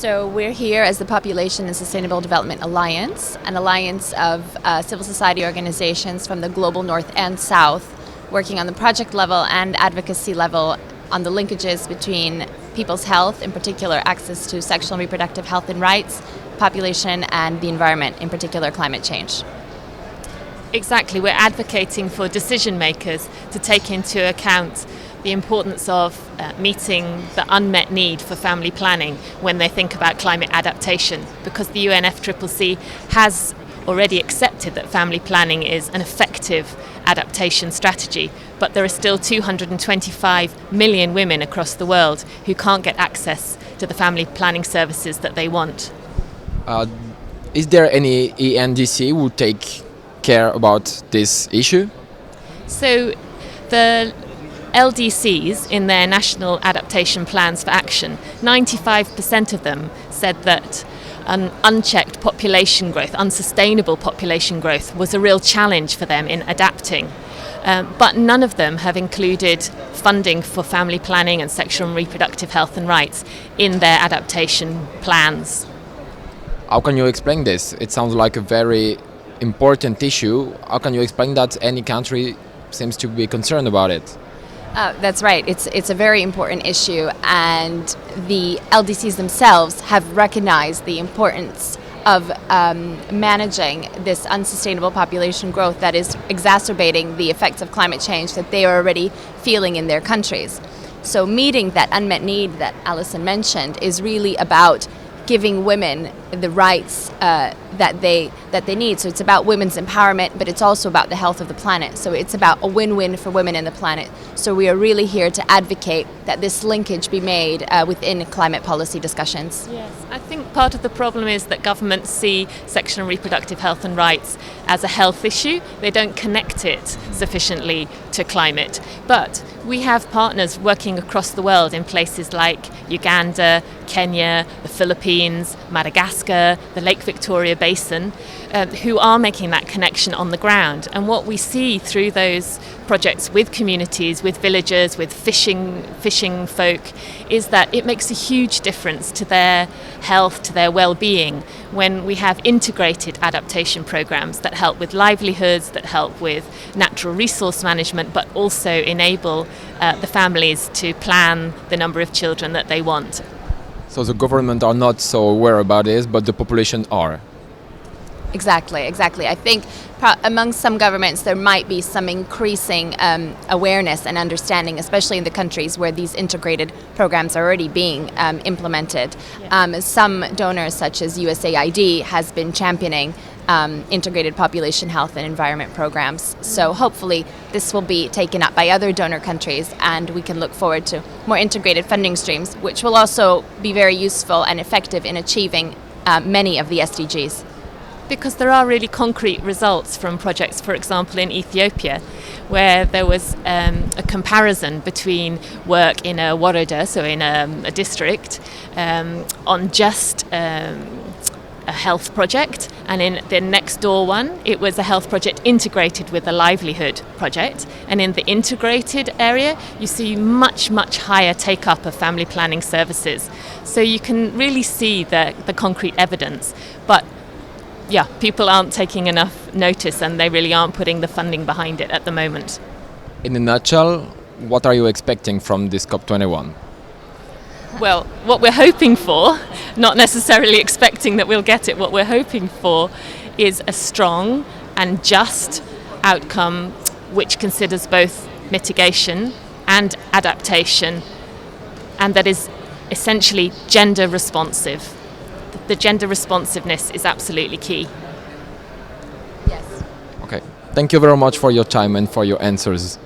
So we're here as the Population and Sustainable Development Alliance, an alliance of civil society organizations from the global north and south, working on the project level and advocacy level on the linkages between people's health, in particular access to sexual and reproductive health and rights, population and the environment, in particular climate change. Exactly, we're advocating for decision makers to take into account the importance of meeting the unmet need for family planning when they think about climate adaptation, because the UNFCCC has already accepted that family planning is an effective adaptation strategy, but there are still 225 million women across the world who can't get access to the family planning services that they want. Is there any ENDC who take care about this issue? So the LDCs, in their national adaptation plans for action, 95% of them said that unchecked population growth, unsustainable population growth, was a real challenge for them in adapting. But none of them have included funding for family planning and sexual and reproductive health and rights in their adaptation plans. How can you explain this? It sounds like a very important issue. How can you explain that any country seems to be concerned about it? That's right. It's a very important issue, and the LDCs themselves have recognized the importance of managing this unsustainable population growth that is exacerbating the effects of climate change that they are already feeling in their countries. So meeting that unmet need that Alison mentioned is really about giving women the rights that they need. So it's about women's empowerment, but it's also about the health of the planet. So it's about a win-win for women and the planet. So we are really here to advocate that this linkage be made within climate policy discussions. Yes, I think part of the problem is that governments see sexual and reproductive health and rights as a health issue. They don't connect it sufficiently to climate. But we have partners working across the world in places like Uganda, Kenya, the Philippines, Madagascar, the Lake Victoria Basin, who are making that connection on the ground. And what we see through those projects with communities, with villagers, with fishing folk, is that it makes a huge difference to their health, to their well-being, when we have integrated adaptation programs that help with livelihoods, that help with natural resource management, but also enable the families to plan the number of children that they want. So the government are not so aware about this, but the population are. Exactly. I think among some governments there might be some increasing awareness and understanding, especially in the countries where these integrated programs are already being implemented. Yes. Some donors, such as USAID, has been championing integrated population health and environment programs. So hopefully this will be taken up by other donor countries, and we can look forward to more integrated funding streams, which will also be very useful and effective in achieving many of the SDGs. Because there are really concrete results from projects, for example, in Ethiopia, where there was a comparison between work in a warada, so in a district, on just a health project, and in the next door one, it was a health project integrated with a livelihood project. And in the integrated area, you see much higher take-up of family planning services. So you can really see the concrete evidence. But yeah, people aren't taking enough notice, and they really aren't putting the funding behind it at the moment. In a nutshell, what are you expecting from this COP21? Well, what we're hoping for, not necessarily expecting that we'll get it, what we're hoping for is a strong and just outcome which considers both mitigation and adaptation, and that is essentially gender responsive. The gender responsiveness is absolutely key. Yes. Okay. Thank you very much for your time and for your answers.